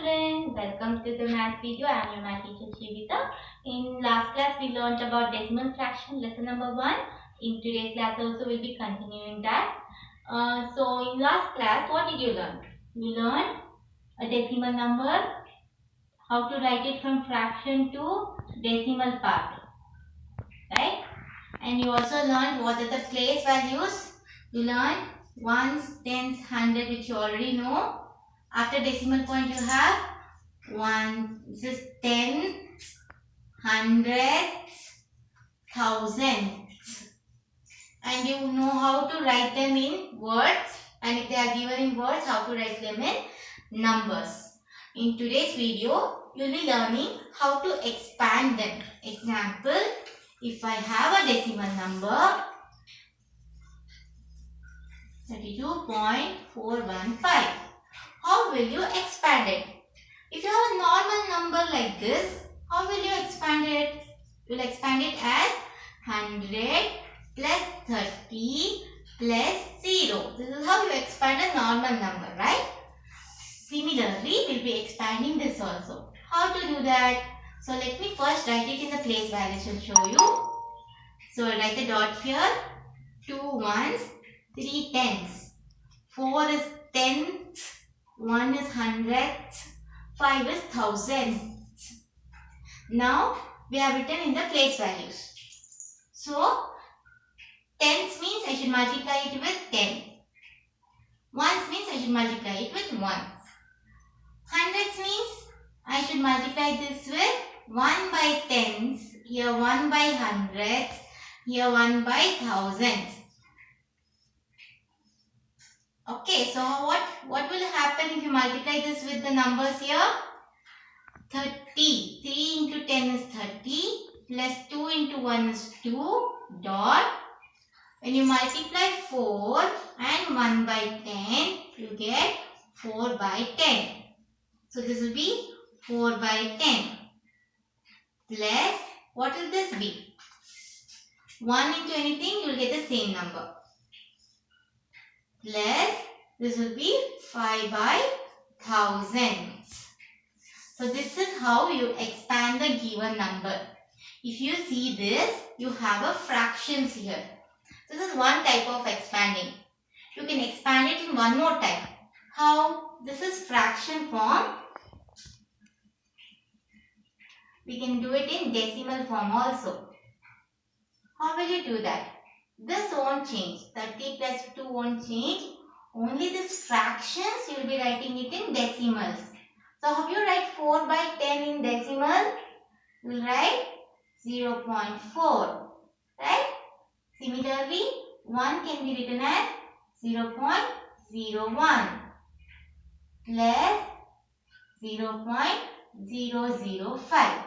children, welcome to the math video. I am your math teacher Shivita. In last class we learnt about decimal fraction, lesson number 1. In today's class also we will be continuing that. So in last class what did you learn? You learned a decimal number, how to write it from fraction to decimal part, right? And you also learned what are the place values. You learned ones, tens, hundred, which you already know. After decimal point you have one, this is tens, hundreds, thousands, and you know how to write them in words, and if they are given in words, how to write them in numbers. In today's video you will be learning how to expand them. Example, if I have a decimal number 32.415, how will you expand it? If you have a normal number like this, how will you expand it? You will expand it as 100 plus 30 plus 0. This is how you expand a normal number, right? Similarly, we will be expanding this also. How to do that? So let me first write it in the place values to show you. So I'll write the dot here. 2 ones, 3 tens, 4 is tenths, 1 is hundredths, 5 is thousands. Now we have written in the place values. So tens means I should multiply it with 10. Ones means I should multiply it with ones. Hundreds means I should multiply this with 1 by tens, here 1 by hundreds, here 1 by thousands. Okay, so what will happen if you multiply this with the numbers here? 30. 3 into 10 is 30 plus 2 into 1 is 2 dot. When you multiply 4 and 1 by 10, you get 4 by 10. So this will be 4 by 10 plus, what will this be? 1 into anything, you will get the same number. Plus, this will be 5 by thousands. So this is how you expand the given number. If you see this, you have a fractions here. This is one type of expanding. You can expand it in one more type. How? This is fraction form. We can do it in decimal form also. How will you do that? This won't change. 30 plus 2 won't change. Only this fractions you will be writing it in decimals. So how you write 4 by 10 in decimal? You will write 0.4. Right? Similarly, 1 can be written as 0.01 plus 0.005.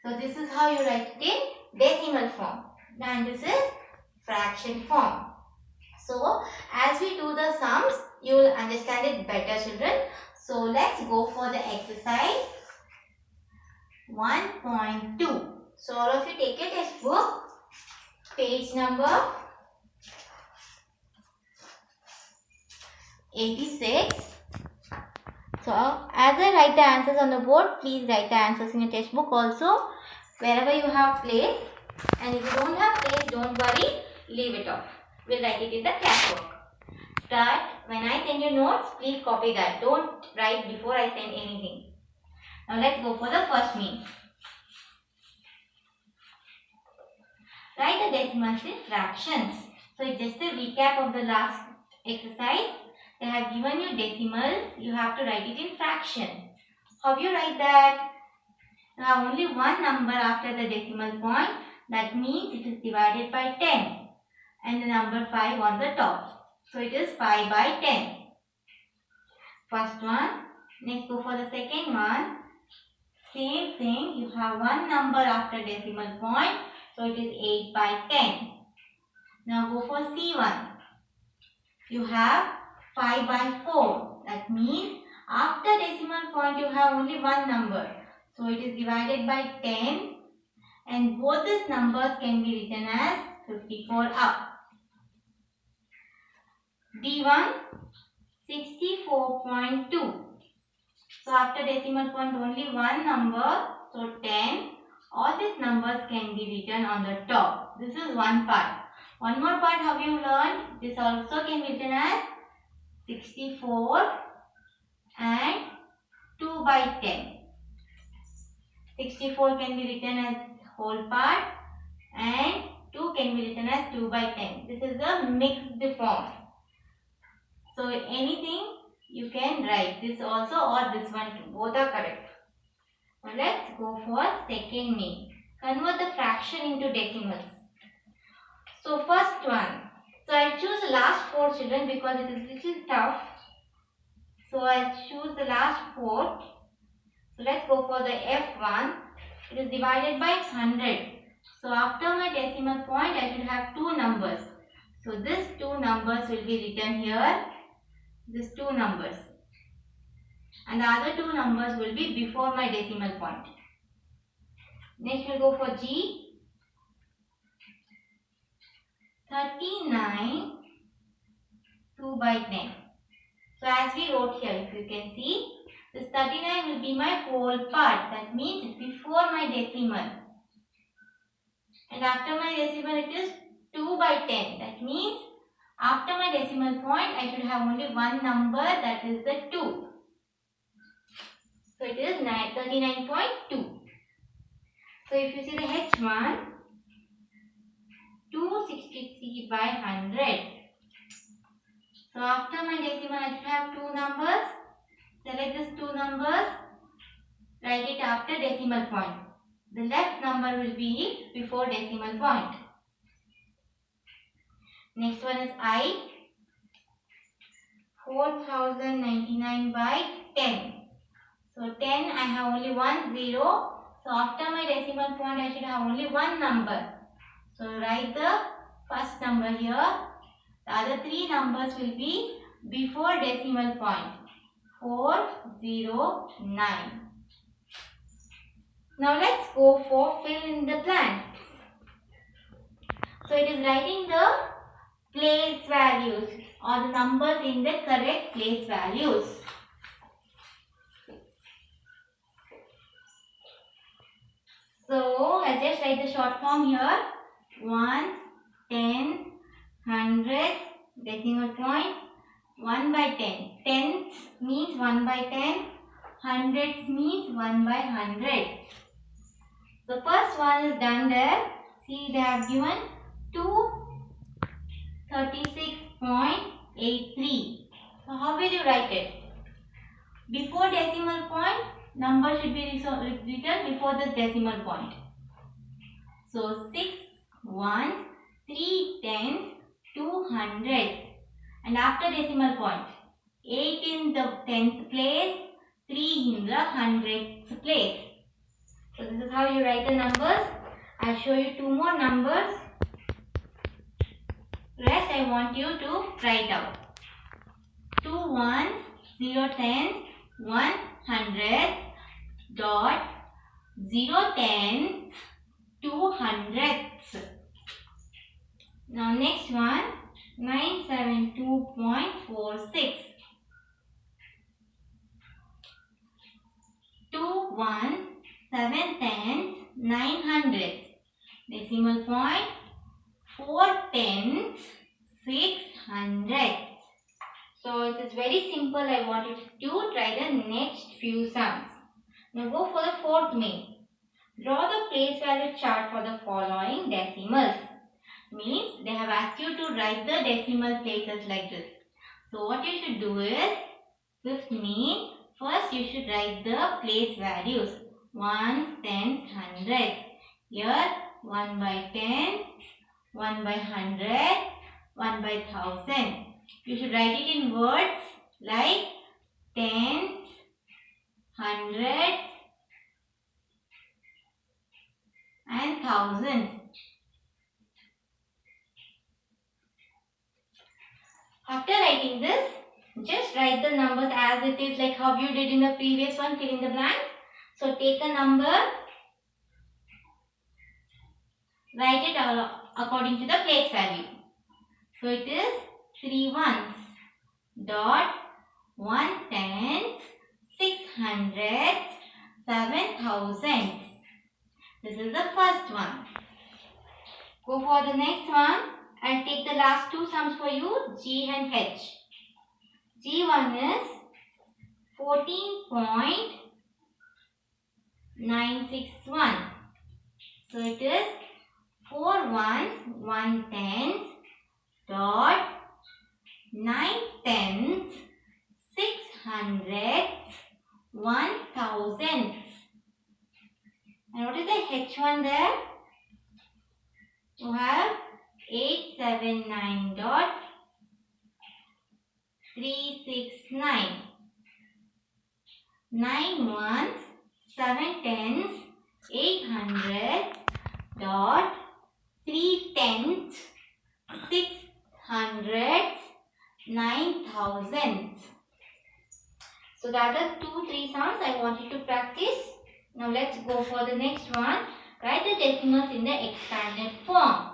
So this is how you write it in decimal form. And this is fraction form. So as we do the sums, you will understand it better, children. So let's go for the exercise 1.2. So all of you take your textbook, page number 86. So as I write the answers on the board, please write the answers in your textbook also, wherever you have place. And if you don't have place, don't worry, leave it off. We'll write it in the classwork. Start. When I send you notes, please copy that. Don't write before I send anything. Now let's go for the first mean. Write the decimals in fractions. So it's just a recap of the last exercise. They have given you decimals. You have to write it in fraction. How you write that? You have only one number after the decimal point. That means it is divided by 10. And the number 5 on the top. So it is 5 by 10. First one. Next go for the second one. Same thing. You have one number after decimal point. So it is 8 by 10. Now go for C1. You have 5 by 4. That means after decimal point you have only one number. So it is divided by 10. And both these numbers can be written as 54 up. D1 64.2. So after decimal point only one number, so 10. All these numbers can be written on the top. This is one part. One more part, have you learned? This also can be written as 64 and 2 by 10. 64 can be written as whole part and 2 can be written as 2 by 10. This is a mixed form. So anything you can write, this also or this one too. Both are correct. Now let's go for second main. Convert the fraction into decimals. So first one. So I choose the last 4 children because it is little tough. So I choose the last 4. So let's go for the F1. It is divided by 100. So after my decimal point I should have 2 numbers. So these 2 numbers will be written here. These 2 numbers. And the other 2 numbers will be before my decimal point. Next we'll go for G. 39 2 by 10. So as we wrote here, if you can see, this 39 will be my whole part. That means before my decimal. And after my decimal it is 2 by 10. That means after my decimal point I should have only one number, that is the 2. So it is 39.2. So if you see the H1, 263 by 100. So after my decimal I should have 2 numbers. Select these 2 numbers. Write it after decimal point. The left number will be before decimal point. Next one is I. 4099 by 10. So 10 I have only 1 0. So after my decimal point I should have only one number. So write the first number here. The other 3 numbers will be before decimal point. 409. Now let's go for fill in the blanks. So it is writing the place values or the numbers in the correct place values. So I'll just write the short form here. Ones, tens, hundreds, decimal point, 1 by 10. Tens means 1 by 10. Hundreds means 1 by 100. The first one is done there. See, they have given 236.83. So how will you write it? Before decimal point, number should be written before the decimal point. So 6 ones, 3 tens, 2 hundreds. And after decimal point, 8 in the 10th place, 3 in the 100th place. So this is how you write the numbers. I'll show you 2 more numbers. Rest I want you to write out. 2 ones, 0 tens, 1 hundredth, dot 0 tenths, 2 hundredths. Now next one, 972.46. 2 ones, 7 tenths, 9 hundredths. Decimal point, 4 tenths, 6 hundredths. So it is very simple. I want you to try the next few sums. Now go for the fourth main. Draw the place value chart for the following decimals. Means they have asked you to write the decimal places like this. So what you should do is, fifth main, first you should write the place values. Ones, tens, hundreds. Here 1 by 10, 1 by 100, 1 by 1000. You should write it in words like tens, hundreds and thousands. After writing this, just write the numbers as it is, like how you did in the previous one, fill in the blanks. So take a number, write it according to the place value. So it is 3 ones, dot 1 tenth, 6 hundredths, 7 thousandths. This is the first one. Go for the next one. I'll take the last two sums for you, G and H. G1 is 14.961. So it is 4 ones, 1 tenths, dot 9 tenths, 6 hundredths, 1 thousandths. And what is the H1 there? You have 879.369. 9 ones, 7 tenths, 800 dot 3 tenths, 6 hundredths, 9 thousandths. So that are 2-3 sums I want you to practice. Now let's go for the next one. Write the decimals in the expanded form.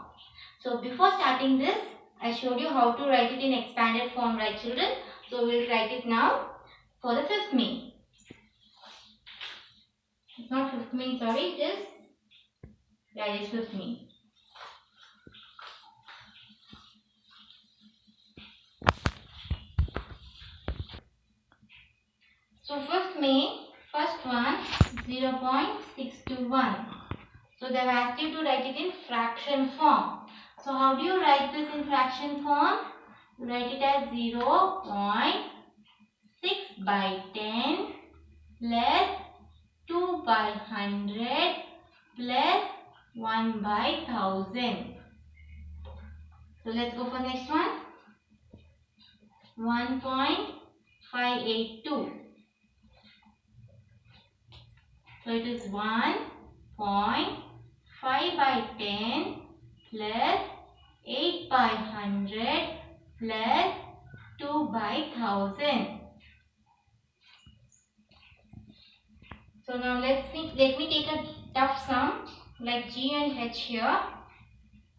So before starting this, I showed you how to write it in expanded form, right children? So we'll write it now for the fifth mean. It's not fifth mean, sorry, it is fifth mean. So fifth mean, first one 0.621. So they have asked you to write it in fraction form. So how do you write this in fraction form? You write it as 0.6 by 10 plus 2 by 100 plus 1 by 1000. So let's go for next one. 1.582. So it is 1.5 by 10 plus 8 by 100 plus 2 by 1000. So now let me take a tough sum like G and H here.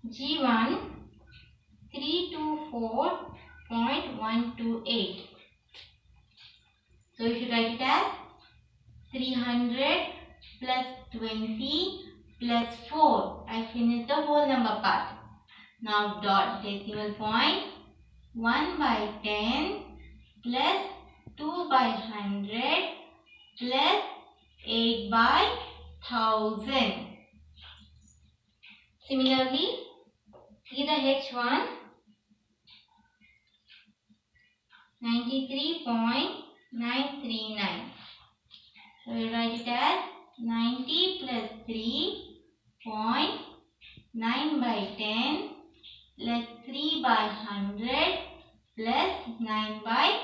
G1 324.128. So you should write it as 300 plus 20 plus 4. I finished the whole number part. Now dot decimal point 1 by 10 plus 2 by 100 plus 8 by 1000. Similarly, see the H1 93.939. So we write it as 90 plus 3.9 by 10 plus 3 by 100 plus 9 by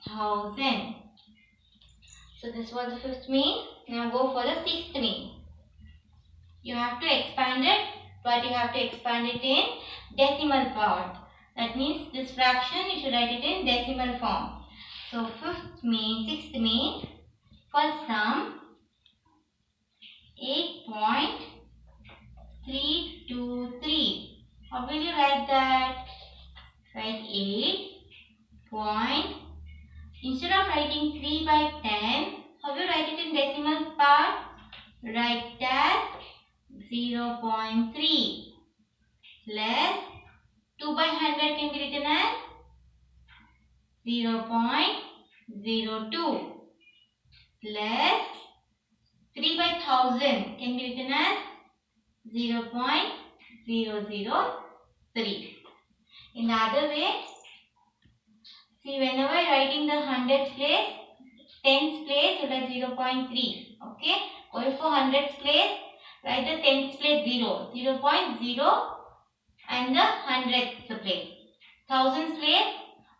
1000. So this was the fifth mean. Now go for the sixth mean. You have to expand it, but you have to expand it in decimal part. That means this fraction you should write it in decimal form. So sixth mean, first sum 8.323. How will you write that? Write 8 point. Instead of writing 3 by 10, how will you write it in decimal part? Write that 0.3 less 2 by 100 can be written as 0.02 less 3 by 1000 can be written as 0.003. In the other way, see, whenever writing the hundreds place, tens place, you write 0.3. Okay? Going for hundreds place, write the tens place 0. 0.0 and the hundredths place. Thousands place,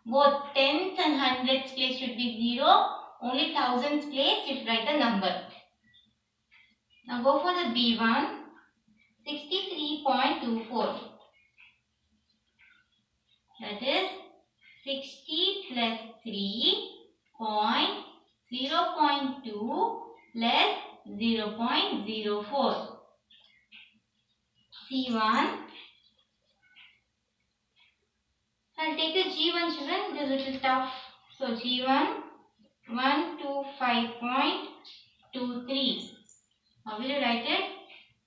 both tens and hundreds place should be 0. Only thousands place, you should write the number. Now go for the B1, 63.24. That is 60 plus 3 point 0.2 less 0.04. C1. I'll take the G1 children because it is tough. So G1 125.23. How will you write it?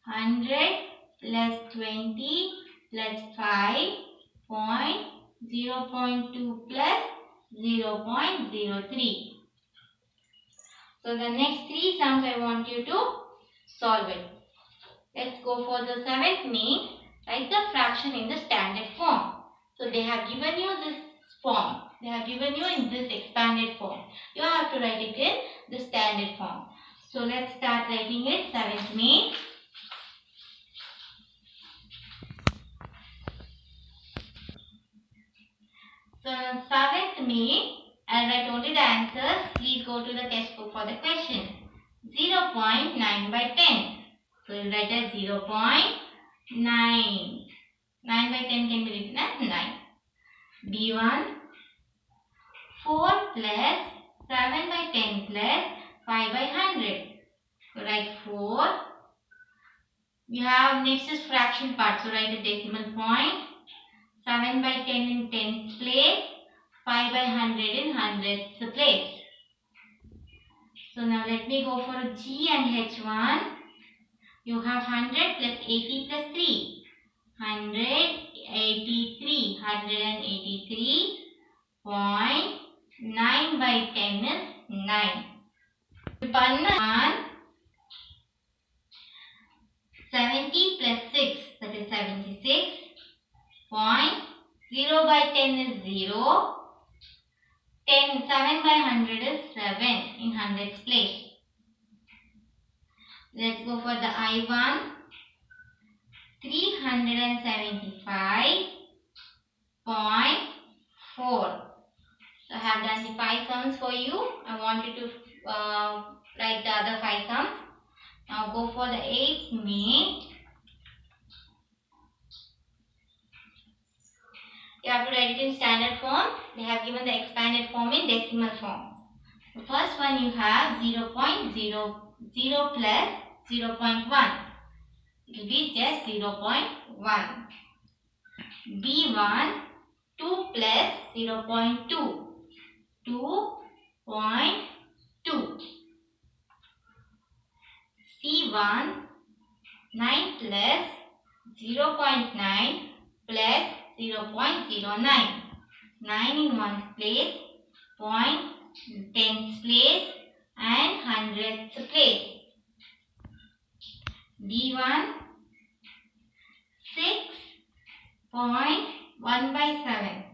100 plus 20 plus 5 point 0.2 plus 0.03. So the next three sums I want you to solve it. Let's go for the seventh main. Write the fraction in the standard form. So they have given you this form. They have given you in this expanded form. You have to write it in the standard form. So let's start writing it. Seventh main. So seventh main, as I told you the answers, please go to the textbook for the question. 0.9 by 10. So you write as 0.9. 9 by 10 can be written as 9. B1. 4 plus 7 by 10 plus 5 by 100. So write 4. You have next is fraction part. So write the decimal point. 7 by 10 in tenths place. 5 by 100 in hundredths place. So now let me go for G and H1. You have 100 plus 80 plus 3. 183. 183.9 by 10 is 9. 70 plus 6, that is 76. 0 by 10 is 0. 7 by 100 is 7 in hundredths place. Let's go for the I1. 375.4. So I have done the 5 sums for you. I want you to write the other 5 sums. Now go for the 8th main. You have to write it in standard form. They have given the expanded form in decimal form. The first one you have 0.00 plus 0.1. It will be just 0.1. B1. 2 plus 0.2. 2.2. C1. 9 plus 0.9 plus 0.09. 9 in ones place, point, tenths place and hundredths place. B1. 6.1 by 7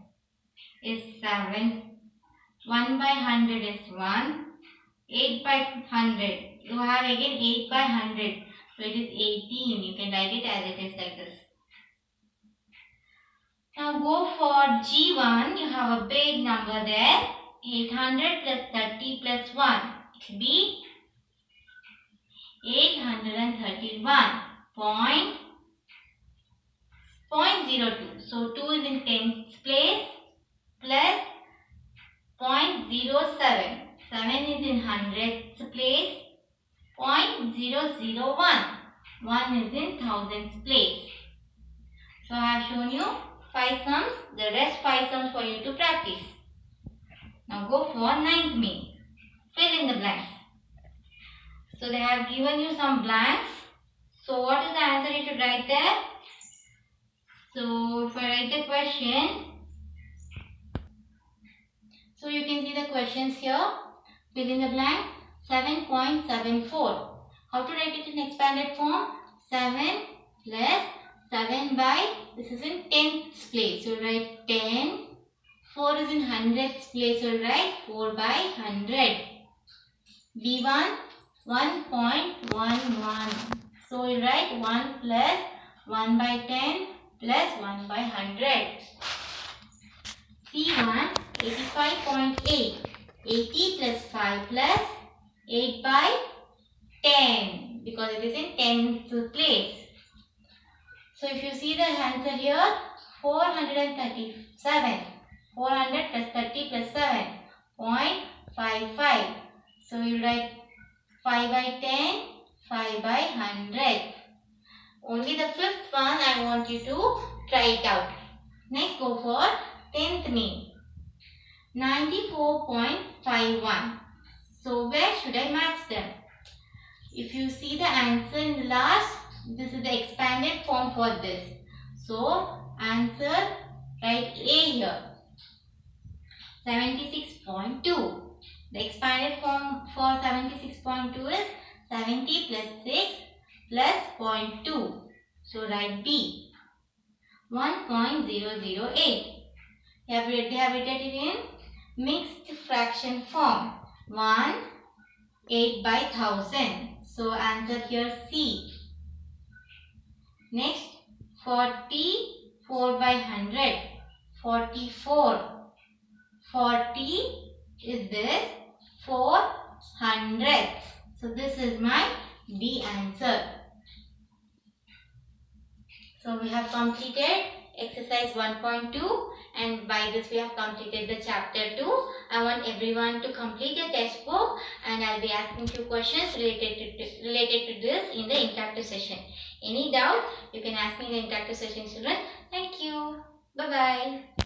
is 7. 1 by 100 is 1. 8 by 100. You have again 8 by 100. So it is 18. You can write it as it is like this. Now go for G1. You have a big number there. 800 plus 30 plus 1. It will be 831.02. So 2 is in tenths place plus 0.07. 7 is in hundredths place. 0.001. 1 is in thousandths place. So I have shown you 5 sums. The rest 5 sums for you to practice. Now go for 9th main. Fill in the blanks. So they have given you some blanks. So what is the answer you should write there? So if I write the question, so you can see the questions here. Fill in the blank. 7.74. How to write it in expanded form? 7 plus 7 by, this is in tenths place. So write 10. 4 is in hundredths place. So write 4 by 100. B1. 1.11. So we write 1 plus 1 by 10 plus 1 by 100. C1. 85.8. 80 plus 5 plus 8 by 10. Because it is in tenths place. So if you see the answer here, 437. 400 plus 30 plus 7. 0.55. So you write 5 by 10, 5 by 100. Only the 5th one I want you to try it out. Next go for 10th main. 94.51. So where should I match them? If you see the answer in the last, this is the expanded form for this. So answer, write A here. 76.2. The expanded form for 76.2 is 70 plus 6 plus 0.2. So write B. 1.008. They have written it in mixed fraction form. 1 8 by 1000. So answer here C. Next 44 by 100. 44. 40 is this 4 hundredths. So this is my D answer. So we have completed exercise 1.2 and by this we have completed the chapter 2. I want everyone to complete their test book and I'll be asking few questions related to this in the interactive session. Any doubt, you can ask me in the interactive session, children. Thank you. Bye-bye.